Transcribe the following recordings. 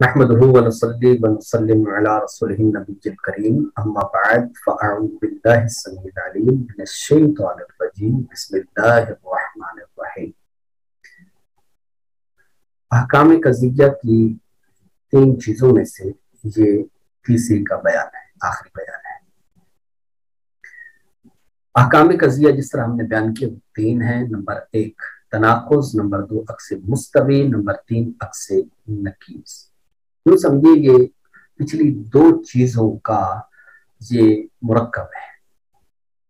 नहमदुहु व नसल्ली व नुसल्लिमु अला रसूलिहिन नबिय्यिल करीम अम्मा बाद फ़अऊज़ु बिल्लाहि अस्समीउल अलीम मिनश शैतानिर रजीम बिस्मिल्लाहिर रहमानिर रहीम। अहकाम क़ज़िया की 3 चीज़ों में से ये तीसरी का बयान है, आखिरी बयान है। अहकाम क़ज़िया जिस तरह हमने बयान किए 3 है। नंबर 1 तनाक़ुज़, नंबर 2 अक्स मुस्तवी, नंबर 3 अक्स नकीज़। यूँ समझिए ये पिछली 2 चीजों का ये मुरक्कब है,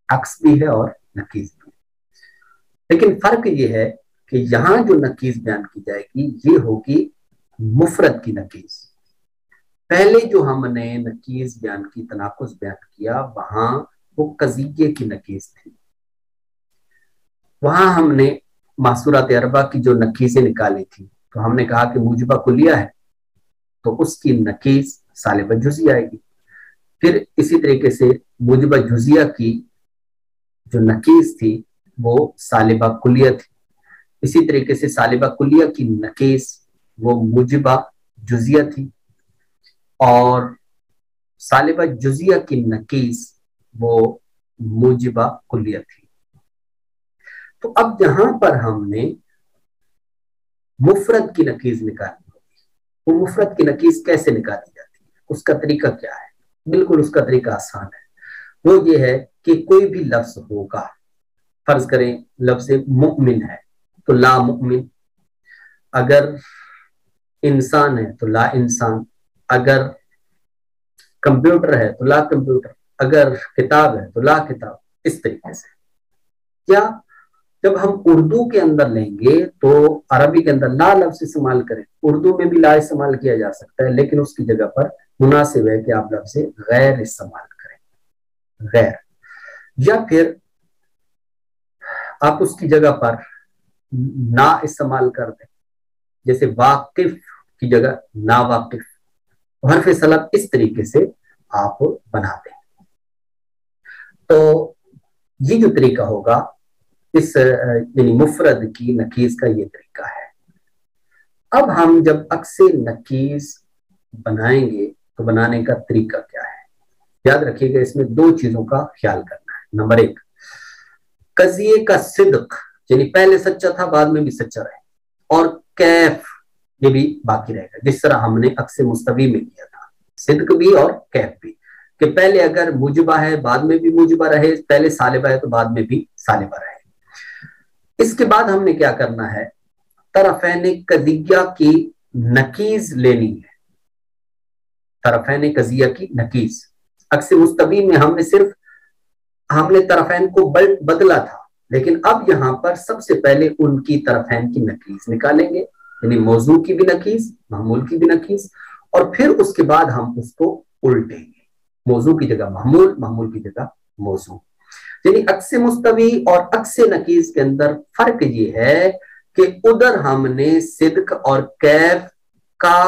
अक्स भी है और नकीज भी। लेकिन फर्क ये है कि यहाँ जो नकीज बयान की जाएगी ये होगी मुफरद की नकीज। पहले जो हमने नकीज बयान की, तनाकुज़ बयान किया, वहां वो क़ज़िये की नकीज थी। वहां हमने मासूरात अरबा की जो नकीजें निकाली थी, तो हमने कहा कि मुजबा कुलिया है तो उसकी नकीज सालिबा जुज़िया आएगी। फिर इसी तरीके से मुजबा जुज़िया की जो नकीज थी वो सालिबा कुलिया थी। इसी तरीके से सालिबा कुलिया की नकीज वो मुजबा जुज़िया थी और सालिबा जुज़िया की नकीज वो मुजबा कुलिया थी। तो अब जहां पर हमने मुफरद की नकीज निकाली, वो मुफरद की नकीज कैसे निकाली जाती है, उसका तरीका क्या है? बिल्कुल उसका तरीका आसान है। वो ये है कि कोई भी लफ्ज होगा, फर्ज करें लफ्ज मुमिन है तो ला मुमिन, अगर इंसान है तो ला इंसान, अगर कंप्यूटर है तो ला कंप्यूटर, अगर किताब है तो ला किताब। इस तरीके से क्या जब हम उर्दू के अंदर लेंगे तो अरबी के अंदर ला लफ्ज इस्तेमाल करें, उर्दू में भी ला इस्तेमाल किया जा सकता है, लेकिन उसकी जगह पर मुनासिब है कि आप लफ्ज गैर इस्तेमाल करें, गैर। या फिर आप उसकी जगह पर ना इस्तेमाल कर दें, जैसे वाकिफ की जगह ना वाकिफ, हर्फ सलब, इस तरीके से आप बना दें। तो ये जो तरीका होगा इस यानी मुफरद की नकीज का ये तरीका है। अब हम जब अक्से नकीज बनाएंगे तो बनाने का तरीका क्या है? याद रखिएगा, इसमें 2 चीजों का ख्याल करना है। नंबर 1 क़ज़िये का सिद्क, यानी पहले सच्चा था बाद में भी सच्चा रहे, और कैफ ये भी बाकी रहेगा, जिस तरह हमने अक्से मुस्तवी में किया था, सिद्क भी और कैफ भी, कि पहले अगर मुजबा है बाद में भी मुजबा रहे, पहले सालिबा है तो बाद में भी सालिबा रहे। इसके बाद हमने क्या करना है, तरफ़ैन क़ज़िया की नकीज लेनी है। तरफ़ैन क़ज़िया की नकीज, अक्से मुस्तवी में हमने तरफ़ैन को बदला था, लेकिन अब यहाँ पर सबसे पहले उनकी तरफ़ैन की नकीज निकालेंगे, यानी मौजू की भी नकीज, महमूल की भी नकीज, और फिर उसके बाद हम उसको उल्टेंगे, मौजू की जगह महमूल, महमूल की जगह मौजू। यानी अक्से मुस्तवी और अक्से नकीज के अंदर फर्क ये है कि उधर हमने सिद्क और कैफ का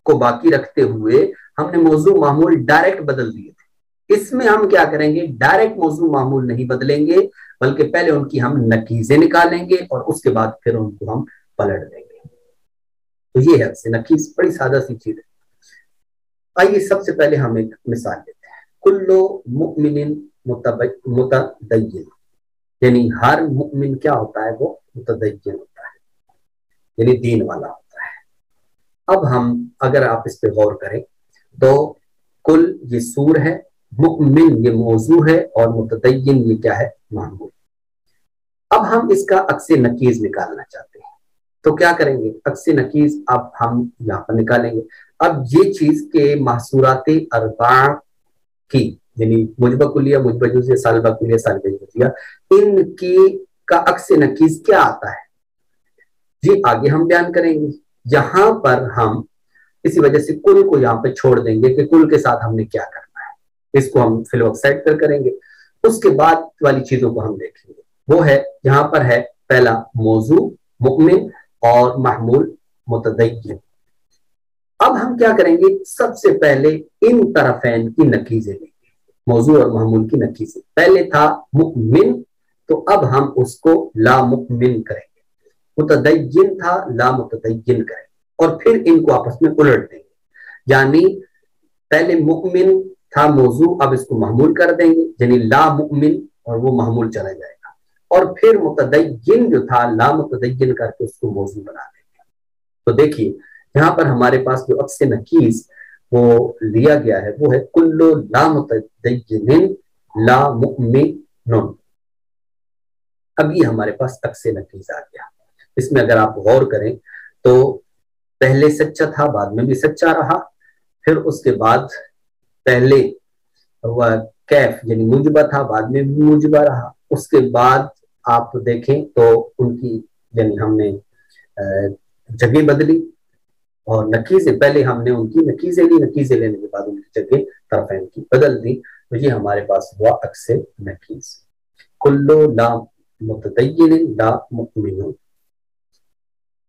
को बाकी रखते हुए हमने मौजू मामूल डायरेक्ट बदल दिए थे। इसमें हम क्या करेंगे, डायरेक्ट मौजू मामूल नहीं बदलेंगे, बल्कि पहले उनकी हम नकीजें निकालेंगे और उसके बाद फिर उनको हम पलट देंगे। तो ये है अक्से नकीज, बड़ी सादा सी चीज है। आइए सबसे पहले हम एक मिसाल लेते हैं। कुल्लु मुमिनिन मुतदय्यिन, यानी हर मुमिन क्या होता है, वो मुतदय्यिन होता है, यानी दीन वाला होता है। अब हम अगर आप इस पे गौर करें तो कुल ये सूर है, मुमिन ये मौजू है, और मुतदय्यिन ये क्या है, महमूल। अब हम इसका अक्से नकीज निकालना चाहते हैं, तो क्या करेंगे, अक्से नकीज अब हम यहाँ पर निकालेंगे। अब ये चीज के महसूरात अरबा की, यानी मुजबा कुलिया, मुजबा जुज़िया, सालिबा कुलिया, सालिबा जुज़िया, इनकी का अक्से नकीज क्या आता है जी आगे हम बयान करेंगे। यहां पर हम इसी वजह से कुल को यहाँ पे छोड़ देंगे कि कुल के साथ हमने क्या करना है, इसको हम फिल वक्त साइड पर करेंगे। उसके बाद वाली चीजों को हम देखेंगे, वो है यहाँ पर है पहला मौजू मुमिन और महमूल मुतदय्यिन। अब हम क्या करेंगे, सबसे पहले इन तरफ़ैन की नकीजें लेंगे, मौजू और महमूल की नकीजें। पहले था मुमिन, तो अब हम उसको ला मुमिन करेंगे। मुतदय्यिन था, ला मुतदय्यिन करेंगे। اور پھر ان کو آپس میں الٹ دیں گے، یعنی پہلے مؤمن تھا موضوع، اب اس کو محمول کر دیں گے، یعنی لا مؤمن، اور وہ محمول چلا جائے گا، اور پھر متدین جو تھا لا متدین کر کے اس کو موضوع بنا دیں گے۔ تو دیکھیے یہاں پر ہمارے پاس جو عکس نکیس وہ لیا گیا ہے وہ ہے کلو لا متدین لا مؤمن۔ اب یہ ہمارے پاس عکس نکیس آ گیا۔ اس میں اگر آپ غور کریں تو پہلے سچا تھا، بعد میں بھی سچا رہا، پھر اس کے بعد پہلے وہ کیف یعنی موجبہ تھا، بعد میں بھی موجبہ رہا، اس کے بعد آپ دیکھیں تو ان کی یعنی ہم نے جگہ بدلی، اور نکیزیں پہلے ہم نے ان کی نکیزیں لی، نکیزیں لینے کے بعد ان کی جگہ طرفین کی بدل دی، تو یہ ہمارے پاس ہوا عکس نکیز، کلو لا متدین لا مؤمن۔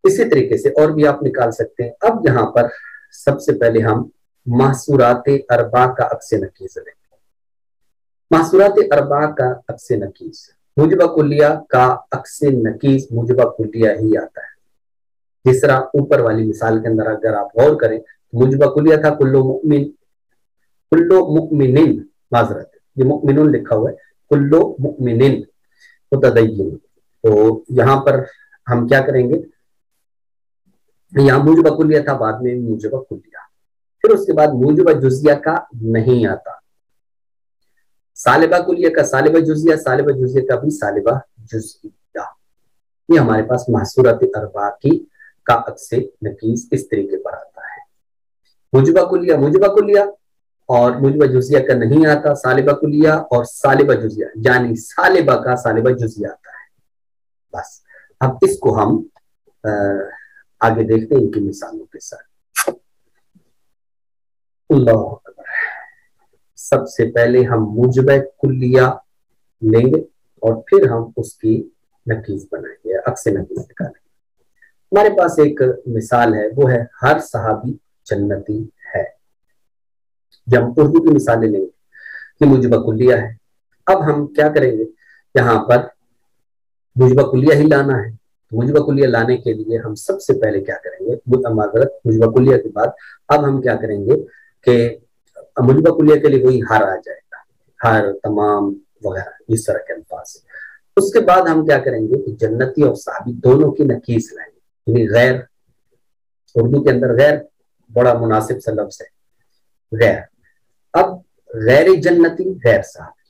اسی طریقے سے اور بھی آپ نکال سکتے ہیں۔ اب یہاں پر سب سے پہلے ہم محصورات اربع کا عکس نکیز لیں گے۔ محصورات اربع کا عکس نکیز، موجبہ کلیہ کا عکس نکیز موجبہ کلیہ ہی آتا ہے۔ جس طرح اوپر والی مثال کے اندر اگر آپ غور کریں تو موجبہ کلیہ تھا کلو مؤمن، کلو مؤمنین، معذرت یہ مؤمنون لکھا ہوا ہے، کلو مؤمنین متدین۔ تو یہاں پر ہم کیا کریں گے، یہاں موجبہ کلیہ تھا، بعد میں موجبہ کلیہ، پھر اس کے بعد موجبہ جزیہ کا نہیں آتا، سالبہ کلیہ کا سالبہ جزیہ، سالبہ جزیہ کا بھی سالبہ جزیہ۔ یہ ہمارے پاس محصورات اربع کی کا عکس نکیز اس طریقے پر آتا ہے۔ موجبہ کلیہ اور موجبہ جزیہ کا نہیں آتا، سالبہ کلیہ اور سالبہ جزیہ، یعنی سالبہ کا سالبہ جزیہ آتا ہے۔ بس اب اس کو ہم آگے دیکھتے ہیں ان کی مثالوں کے ساتھ۔ اللہ اکبر۔ سب سے پہلے ہم موجبہ کلیہ لیں گے اور پھر ہم اس کی نکیز بنائیں گے، عکس نکیز نکالیں گے۔ ہمارے پاس ایک مثال ہے، وہ ہے ہر صحابی جنتی ہے۔ جب ہم اردو کی مثالیں لیں گے یہ موجبہ کلیہ ہے۔ اب ہم کیا کریں گے، یہاں پر موجبہ کلیہ ہی لانا ہے، موجبہ کلیہ لانے کے لیے ہم سب سے پہلے کیا کریں گے، معذرت موجبہ کلیہ کے بعد اب ہم کیا کریں گے کہ موجبہ کلیہ کے لیے وہی ہر آ جائے گا، ہر، تمام وغیرہ اس طرح کے الفاظ۔ اس کے بعد ہم کیا کریں گے کہ جنتی اور صحابی دونوں کی نکیز لائیں گے، یعنی غیر، اردو کے اندر غیر بڑا مناسب سا لفظ ہے، غیر۔ اب غیر جنتی غیر صحابی،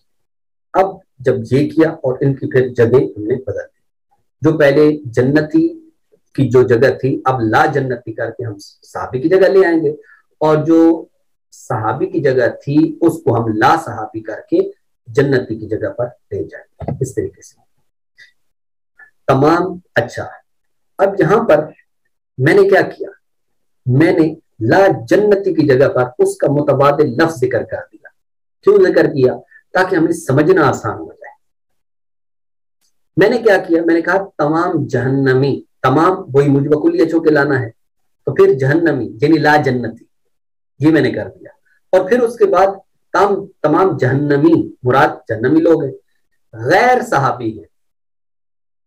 اب جب یہ کیا اور ان کی پھر جگہ ہم نے بدل دی، جو پہلے جنتی کی جو جگہ تھی اب لا جنتی کر کے ہم صحابی کی جگہ لے آئیں گے، اور جو صحابی کی جگہ تھی اس کو ہم لا صحابی کر کے جنتی کی جگہ پر لے جائیں گے، اس طریقے سے تمام۔ اچھا اب یہاں پر میں نے کیا کیا، میں نے لا جنتی کی جگہ پر اس کا متبادل لفظ ذکر کر دیا۔ کیوں ذکر کیا؟ تاکہ ہمیں سمجھنا آسان ہو جائے۔ میں نے کیا کیا، میں نے کہا تمام جہنمی، تمام وہی موجبہ کلیہ چونکہ لانا ہے تو پھر جہنمی یعنی لا جنتی، یہ میں نے کر دیا، اور پھر اس کے بعد تمام جہنمی، مراد جہنمی لوگ ہیں، غیر صحابی ہیں،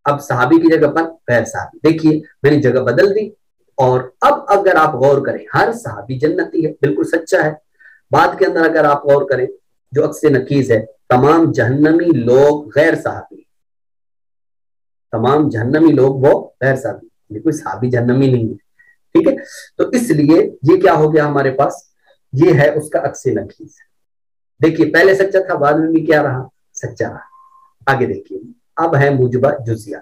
اب صحابی کی جگہ پر غیر صحابی۔ دیکھیے میں نے جگہ بدل دی، اور اب اگر آپ غور کریں ہر صحابی جنتی ہے، بالکل سچا ہے۔ بات کے اندر اگر آپ غور کریں جو عکس نکیز ہے، تمام جہنمی لوگ غیر صحابی، تمام جہنمی لوگ وہ غیر صحابی، یہ کوئی صحابی جہنمی نہیں ہے، ٹھیک ہے۔ تو اس لیے یہ کیا ہو گیا ہمارے پاس، یہ ہے اس کا عکس نکیز۔ دیکھیے پہلے سچا تھا، بعد میں بھی کیا رہا، سچا رہا۔ آگے دیکھیے اب ہے موجبہ جزیہ۔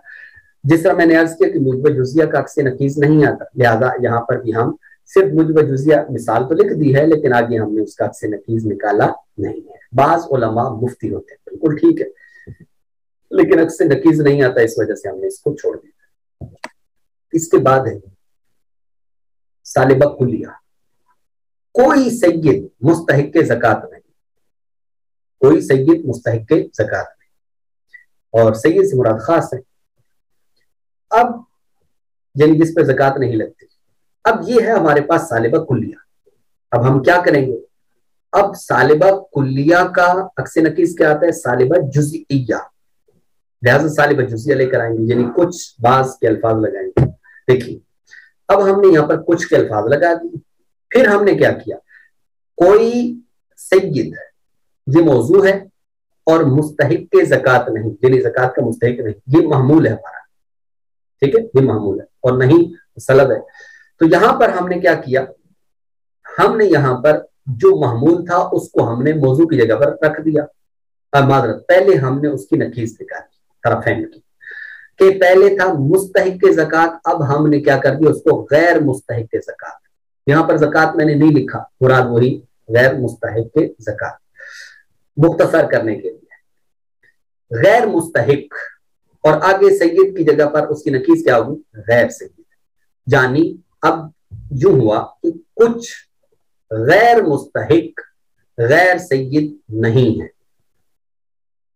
جس طرح میں نے عرض کیا کہ موجبہ جزیہ کا عکس نکیز نہیں آتا، لہذا یہاں پر بھی ہم صرف موجبہ جزیہ مثال تو لکھ دی ہے، لیکن آگے ہم نے اس کا عکس نکیز نکالا نہیں ہے۔ بعض علماء مفتی ہوتے ہیں، بالکل ٹھیک ہے، لیکن عکس نکیز نہیں آتا، اس وجہ سے ہم نے اس کو چھوڑ دیا۔ اس کے بعد ہے سالبہ کلیہ۔ کوئی سید مستحق زکات نہیں، کوئی سید مستحق زکات نہیں، اور سید سے مراد خاص ہے، اب یعنی جس پہ زکات نہیں لگتی۔ اب یہ ہے ہمارے پاس سالبہ کلیہ۔ اب ہم کیا کریں گے، اب سالبہ کلیہ کا عکس نکیز کیا آتا ہے، سالبہ جزئیہ، لہذا سالبہ جزئیہ لے کر آئیں گے، یعنی کچھ بعض کے الفاظ لگائیں گے۔ دیکھیے अब हमने यहाँ पर कुछ के अल्फाज लगा दिए। फिर हमने क्या किया, कोई सय्यद ये मौजू है और मुस्तहिक के ज़कात नहीं, यानी ज़कात का मुस्तहिक नहीं, ये महमूल है हमारा, ठीक है, ये महमूल है और नहीं सलब है। तो यहां पर हमने क्या किया, हमने यहां पर जो महमूल था उसको हमने मौजू की जगह पर रख दिया। मादरत, पहले हमने उसकी नकीज निकाली तरफैन की, कि पहले था मुस्तहिक के ज़कात, अब हमने क्या कर दिया उसको गैर मुस्तहिक के ज़कात। यहां पर ज़कात मैंने नहीं लिखा, मुराद वही गैर मुस्तहिक के ज़कात, मुख्तसर करने के लिए गैर मुस्तहिक, और आगे सय्यद की जगह पर उसकी नकीज क्या होगी, गैर सय्यद। यानी अब यूं हुआ कि कुछ गैर मुस्तहिक गैर सय्यद नहीं है,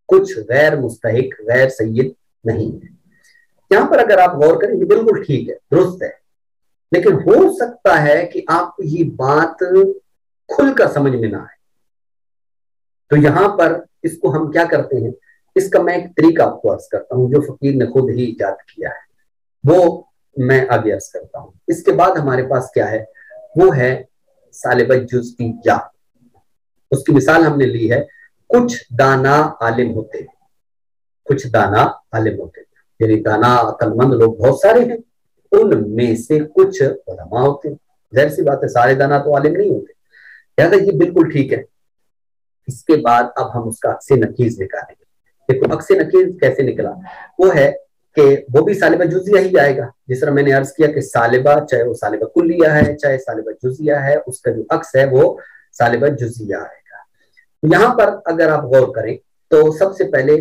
कुछ गैर मुस्तहिक गैर सय्यद नहीं है। यहां पर अगर आप गौर करें, ये बिल्कुल ठीक है, दुरुस्त है, लेकिन हो सकता है कि आपको ये बात खुलकर समझ में ना आए। तो यहां पर इसको हम क्या करते हैं, इसका मैं एक तरीका आपको अर्ज करता हूं जो फकीर ने खुद ही इजाद किया है, वो मैं आगे अर्ज करता हूं। इसके बाद हमारे पास क्या है, वो है सालिबा जुज़इया। उसकी मिसाल हमने ली है, कुछ दाना आलिम होते हैं, कुछ दाना आलिम होते हैं, यानी दाना अक्लमंद लोग बहुत सारे हैं, उनमें से कुछ उलमा होते हैं। जाहिर सी बात है सारे दाना तो आलिम नहीं होते, याद है, ये बिल्कुल ठीक है। इसके बाद अब हम उसका अक्से नकीज निकालेंगे। देखो अक्से नकीज कैसे निकला, वो है कि वो भी सालिबा जुज़िया ही आएगा, जिस तरह मैंने अर्ज किया कि सालिबा चाहे वो सालिबा कुल्लिया है चाहे सालिबा जुज़िया है, उसका जो अक्स है वो सालिबा जुज़िया आएगा। यहां पर अगर आप गौर करें तो सबसे पहले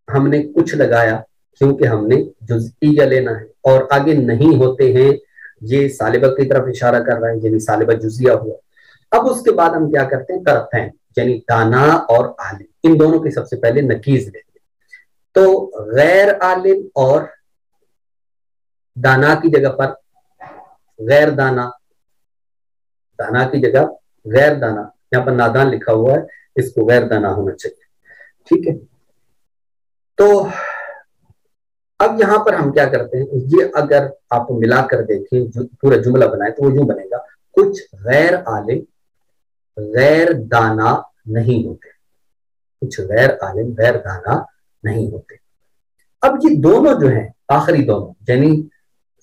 हमने कुछ लगाया, क्योंकि हमने जुज़इया लेना है, और आगे नहीं होते हैं, ये सालिबा की तरफ इशारा कर रहा है, यानी सालिबा जुज़िया हुआ। अब उसके बाद हम क्या करते हैं, तरफैन यानी दाना और आलिम, इन दोनों की सबसे पहले नकीज लेते हैं। तो गैर आलिम और दाना की जगह पर गैर दाना, दाना की जगह गैर दाना, यहाँ पर नादान लिखा हुआ है, इसको गैर दाना होना चाहिए, ठीक है। तो अब यहां पर हम क्या करते हैं, ये अगर आप मिलाकर देखें जो पूरा जुमला बनाए तो वो यूं बनेगा, कुछ गैर आलिम गैर दाना नहीं होते, कुछ गैर आलिम गैर दाना नहीं होते। अब ये दोनों जो हैं, आखिरी दोनों, यानी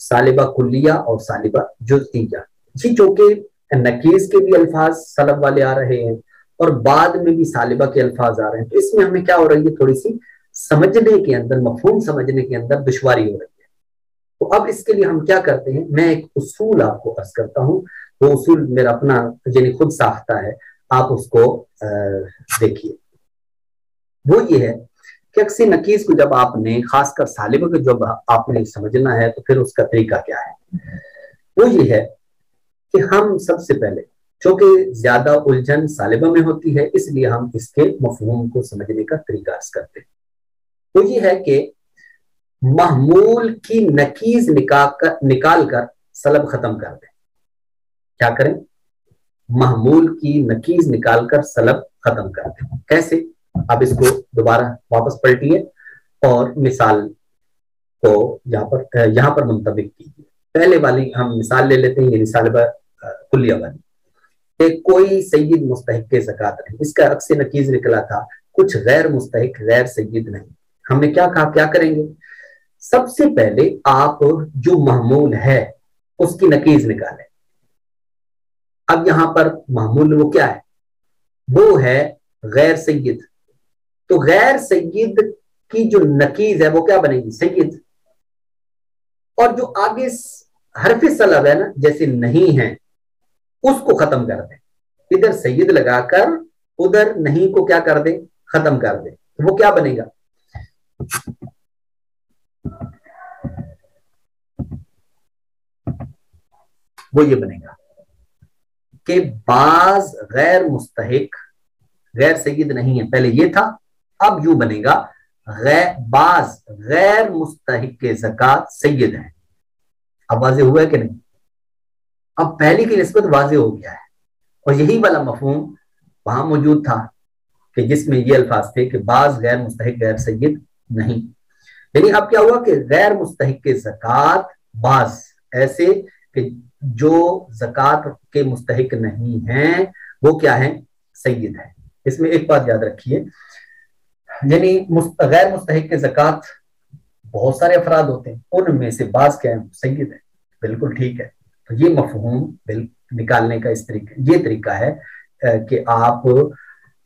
सालिबा कुल्लिया और सालिबा जुज़इया, ये जो कि नकीज के भी अल्फाज सलब वाले आ रहे हैं और बाद में भी सालिबा के अल्फाज आ रहे हैं, तो इसमें हमें क्या हो रही है, थोड़ी सी समझने के अंदर, मफहूम समझने के अंदर दुश्वारी हो रही है। तो अब इसके लिए हम क्या करते हैं, मैं एक उसूल आपको अर्ज करता हूँ, वो उसूल मेरा अपना यानी खुद साख्ता है, आप उसको देखिए। वो ये है कि अक्सी नकीज को जब आपने, खासकर सालिबा को जब आपने समझना है, तो फिर उसका तरीका क्या है, वो ये है कि हम सबसे पहले, चूंकि ज्यादा उलझन सालिबा में होती है, इसलिए हम इसके मफहूम को समझने का तरीका अर्ज करते हैं। वो ये है कि महमूल की नकीज निकाल कर सलब खत्म कर दें। क्या करें, महमूल की नकीज निकालकर सलब खत्म कर दें। कैसे, अब इसको दोबारा वापस पलटिए और मिसाल को यहाँ पर मुंतबिक कीजिए। पहले वाली हम मिसाल ले लेते हैं, ये सालिबा कुल्लिया वाली, कोई सय्यद मुस्तहिक के ज़कात नहीं, इसका अक्से नकीज निकला था कुछ गैर मुस्तहिक गैर सय्यद नहीं। हमने क्या कहा, क्या करेंगे, सबसे पहले आप जो महमूल है उसकी नकीज निकालें। अब यहां पर महमूल वो क्या है, वो है गैर सय्यद, तो गैर सय्यद की जो नकीज है वो क्या बनेगी, सय्यद। और जो आगे हरफ सलब है ना, जैसे नहीं है, उसको खत्म कर दें, इधर सय्यद लगाकर उधर नहीं को क्या कर दें, खत्म कर दें, तो वो क्या बनेगा, वो ये बनेगा कि बाज गैर मुस्तहिक गैर सय्यद नहीं है, पहले ये था, अब यूं बनेगा बाज गैर मुस्तहिक के ज़कात सय्यद है। अब वाज़ेह हुआ है कि नहीं, अब पहली की निस्बत वाज़ेह हो गया है, और यही वाला मफहूम वहां मौजूद था कि जिसमें ये अल्फाज थे कि बाज गैर मुस्तहिक गैर सय्यद नहीं, यानी अब क्या हुआ कि गैर मुस्तहिक के ज़कात बाज ऐसे کہ جو ज़कात के मुस्तहिक नहीं हैं वो क्या है, सैयद है। इसमें एक बात याद रखिए, यानी गैर मुस्तहिक के ज़कात बहुत सारे अफराद होते हैं, उनमें से बाज क्या है, सैयद है। बिल्कुल ठीक है। तो ये मफहूम निकालने का इस तरीके, ये तरीका है कि आप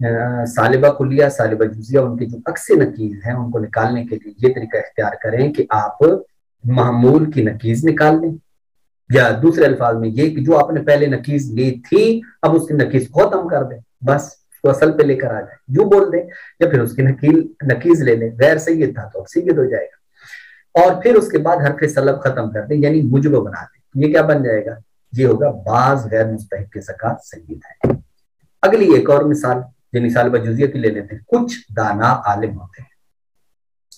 सालिबा कुलिया सालिबा जुजिया उनके जो अक्स नकीज हैं उनको निकालने के लिए ये तरीका इख्तियार करें कि आप महमूल की नकीज निकाल लें, या दूसरे अल्फाज में ये कि जो आपने पहले नकीज ली थी अब उसकी नकीज को खत्म कर दें, बस उसको असल पे लेकर आ जाए, यूं बोल दें, या फिर उसकी नकीज ले लें, गैर सैयद था तो अब सैयद हो जाएगा, और फिर उसके बाद हरफ सलब खत्म कर दें, यानी मुजब बना दें। ये क्या बन जाएगा, ये होगा बाज गैर मुस्तहिक के ज़कात सैयद है। अगली एक और मिसाल यानी सालिबा जुजिया की ले लेते हैं। कुछ दाना आलिम होते हैं,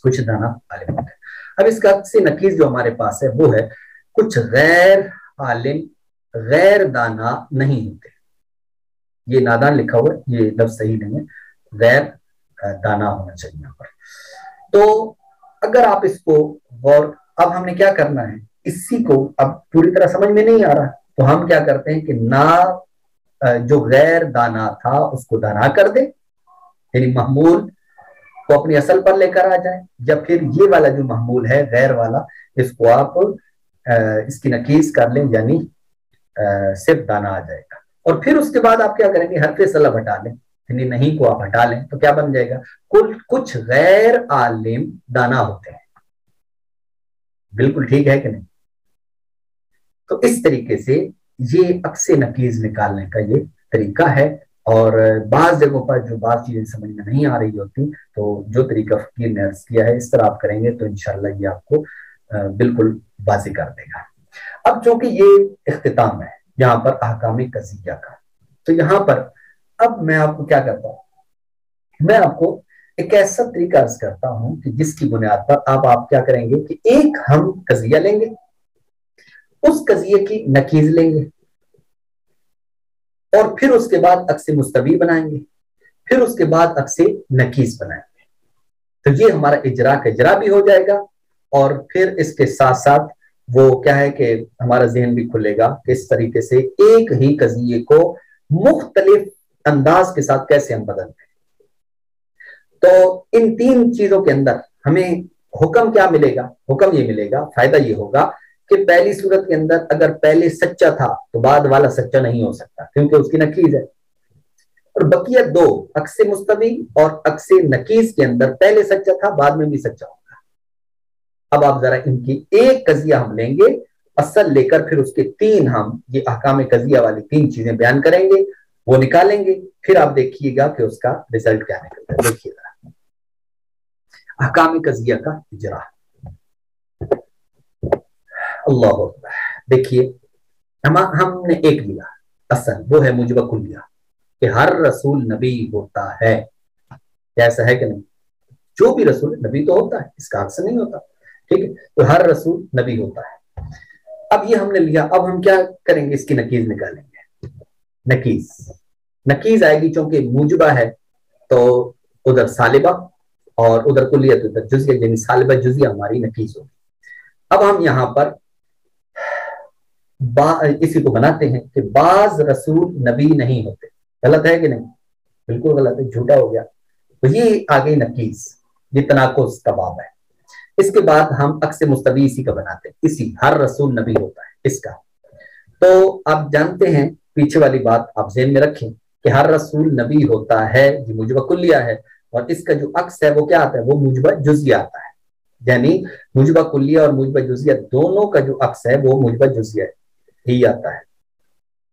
कुछ दाना आलिम होते हैं। अब इसका अक्सी नकीज जो हमारे पास है वो है कुछ गैर आलिम गैर दाना नहीं होते। ये नादान लिखा हुआ है, ये लफ्ज सही नहीं है, गैर दाना होना चाहिए यहाँ पर। तो अगर आप इसको गौर, अब हमने क्या करना है, इसी को अब पूरी तरह समझ में नहीं आ रहा तो हम क्या करते हैं कि ना जो गैर दाना था उसको दाना कर दे, यानी महमूल को अपनी असल पर लेकर आ जाए, या फिर ये वाला जो महमूल है गैर वाला इसको आप इसकी नकीज कर लें, यानी सिर्फ दाना आ जाएगा। और फिर उसके बाद आप क्या करेंगे, हरफ सलब हटा लें, यानी नहीं को आप हटा लें तो क्या बन जाएगा, कुछ गैर आलिम दाना होते हैं। बिल्कुल ठीक है कि नहीं। तो इस तरीके से ये अक्से नकीज निकालने का ये तरीका है। और बाज जगहों पर जो बात चीजें समझ में नहीं आ रही होती तो जो तरीका फकीर ने अर्ज किया है इस तरह आप करेंगे तो इंशाल्लाह ये आपको बिल्कुल वाज़ेह कर देगा। अब चूंकि ये इख्तिताम है यहाँ पर अहकाम कज़िया का, तो यहाँ पर अब मैं आपको क्या करता हूँ, मैं आपको एक ऐसा तरीका अर्ज करता हूँ कि जिसकी बुनियाद पर आप क्या करेंगे कि एक हम कज़िया लेंगे, उस कज़िये की नकीज लेंगे, और फिर उसके बाद अक्से मुस्तवी बनाएंगे, फिर उसके बाद अक्से नकीज बनाएंगे। तो ये हमारा इजरा का इजरा भी हो जाएगा, और फिर इसके साथ साथ वो क्या है कि हमारा ज़हन भी खुलेगा कि इस तरीके से एक ही कज़िये को मुख्तलिफ अंदाज के साथ कैसे हम बदलते हैं। तो इन तीन चीजों के अंदर हमें हुक्म क्या मिलेगा, हुक्म ये मिलेगा, फायदा ये होगा कि पहली सूरत के अंदर अगर पहले सच्चा था तो बाद वाला सच्चा नहीं हो सकता क्योंकि उसकी नकीज है, और बकिया दो अक्से मुस्तवी और अक्से नकीज के अंदर पहले सच्चा था बाद में भी सच्चा होगा। अब आप जरा इनकी एक कज़िया हम लेंगे असल लेकर, फिर उसके तीन हम ये अहकाम कज़िया वाली तीन चीजें बयान करेंगे, वो निकालेंगे, फिर आप देखिएगा कि उसका रिजल्ट क्या निकलता है। देखिए जरा अहकाम कज़िया का इजरा, अल्लाह अकबर। देखिए हमने एक लिया असल, वो है मुजब कुलिया कि हर रसूल नबी होता है। ऐसा है कि नहीं, जो भी रसूल नबी तो होता है, इसका अक्सर नहीं होता, ठीक है। तो हर रसूल नबी होता है। अब ये हमने लिया, अब हम क्या करेंगे, इसकी नकीज निकालेंगे। नकीज आएगी, चूंकि मुजबा है तो उधर सालिबा और उधर कुलिया तो उधर जुजिया, यानी सालिबा जुजिया हमारी नकीज होगी। अब हम यहाँ पर इसी को बनाते हैं कि बाज रसूल नबी नहीं होते। गलत है कि नहीं, बिल्कुल गलत है, झूठा हो गया। तो ये आ गई नकीज, ये तनाकुस का बाब है। इसके बाद हम अक्से मुस्तवी इसी का बनाते हैं, इसी हर रसूल नबी होता है इसका। तो आप जानते हैं, पीछे वाली बात आप ज़हन में रखें कि हर रसूल नबी होता है, ये मुजबा कुलिया है, और इसका जो अक्स है वो क्या आता है, वो मुजबा जुजिया आता है। यानी मुजबा कुलिया और मुजबा जुजिया दोनों का जो अक्स है वो मुजबा जुजिया ही आता है।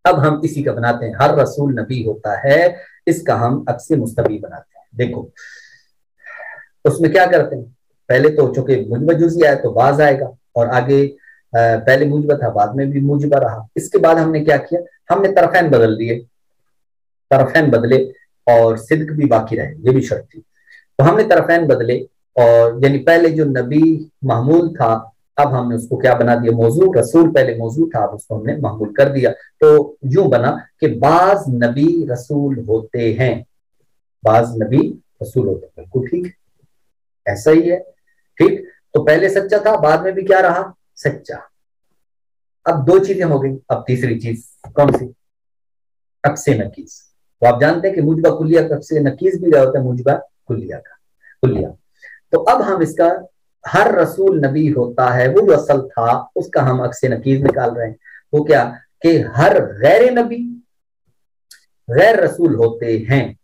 अब हम इसी का बनाते हैं, हर रसूल नबी होता है, इसका हम अक्से मुस्तवी बनाते हैं। देखो उसमें क्या करते हैं, पहले तो चूंकि मुजबा जुजिया है तो बाज आएगा, और आगे पहले मुजबा था बाद में भी मुजबा रहा। इसके बाद हमने क्या किया, हमने तरफैन बदल दिए, तरफैन बदले और सिद्क भी बाकी रहे, ये भी शर्त थी। तो हमने तरफैन बदले, और यानी पहले जो नबी महमूल था अब हमने उसको क्या बना दिया, मौजू। रसूल पहले मौजू था, अब उसको हमने महमूल कर दिया। तो यूं बना कि बाज नबी रसूल होते हैं, बाज नबी रसूल होते हैं। बिल्कुल ठीक, ऐसा ही है, ठीक। तो पहले सच्चा था बाद में भी क्या रहा, सच्चा। अब दो चीजें हो गई, अब तीसरी चीज कौन सी? अक्स नकीस। तो आप जानते हैं कि मुजबा कुलिया का अक्स नकीस भी क्या होता है? मुजबा कुलिया का कुलिया। तो अब हम इसका हर रसूल नबी होता है, वो जो असल था उसका हम अक्स नकीस निकाल रहे हैं। वो क्या कि हर गैर नबी गैर रसूल होते हैं,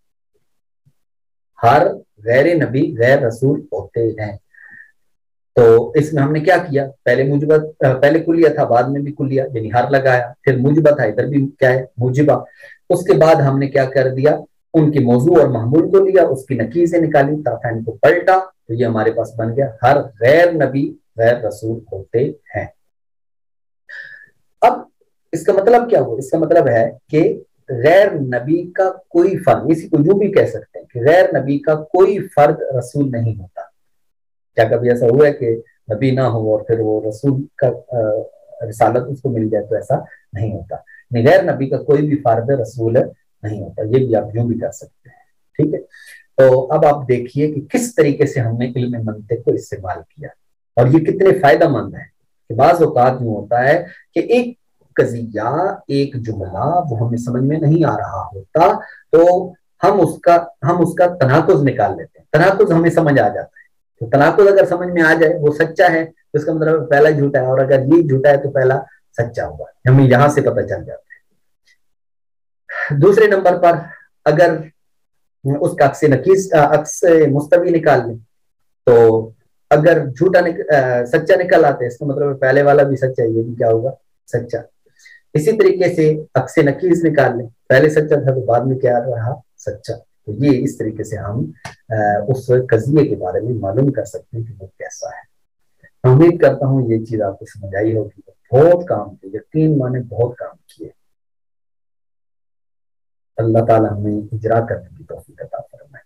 हर गैर नबी गैर रसूल होते हैं। तो इसमें हमने क्या किया, पहले मुजबत पहले कुलिया था, बाद में भी कुलिया यानी हर लगाया, फिर मुजबत था, इधर भी क्या है? मुजबा। उसके बाद हमने क्या कर दिया, उनके मौजू और महमूल को लिया, उसकी नकीजें निकाली, ताफैन को पलटा, तो ये हमारे पास बन गया हर गैर नबी गैर रसूल होते हैं। अब इसका मतलब क्या हुआ? इसका मतलब है कि गैर नबी का कोई फर्द, इसी को यूं भी कह सकते हैं कि गैर नबी का कोई फर्द रसूल नहीं होता। क्या कभी ऐसा हुआ है कि नबी ना हो और फिर वो रसूल का रिसालत उसको मिल जाए? तो ऐसा नहीं होता। गैर नबी का कोई भी फर्द रसूल नहीं होता, ये भी आप यूं भी कर सकते हैं। ठीक है, तो अब आप देखिए कि किस तरीके से हमने इल्म मंतिक को इस्तेमाल किया और ये कितने फायदेमंद है। कि बाज़ औक़ात यूं होता है कि एक कज़िया, एक जुमला वो हमें समझ में नहीं आ रहा होता, तो हम उसका तनाकुज़ निकाल लेते हैं, तनाकुज़ हमें समझ आ जाता है। तो तनाकुज़ अगर समझ में आ जाए, वो सच्चा है तो इसका मतलब पहला झूठा है, और अगर ये झूठा है तो पहला सच्चा हुआ, हमें यहां से पता चल जाता है। दूसरे नंबर पर अगर उसका अक्स नकीस अक्स मुस्तवी निकाल लें, तो अगर सच्चा निकल आते हैं, इसका मतलब पहले वाला भी सच्चा है, ये भी क्या होगा? सच्चा। इसी तरीके से अक्स नकीस निकाल लें, पहले सच्चा था तो बाद में क्या रहा? सच्चा। तो ये इस तरीके से हम उस कज़िये के बारे में मालूम कर सकते हैं कि वो कैसा है। मैं उम्मीद करता हूँ ये चीज आपको समझ आई होगी। बहुत काम किए, यकीन माने बहुत काम किए। अल्लाह ताला हमें इजरा करने की तौफीक अता फरमाए।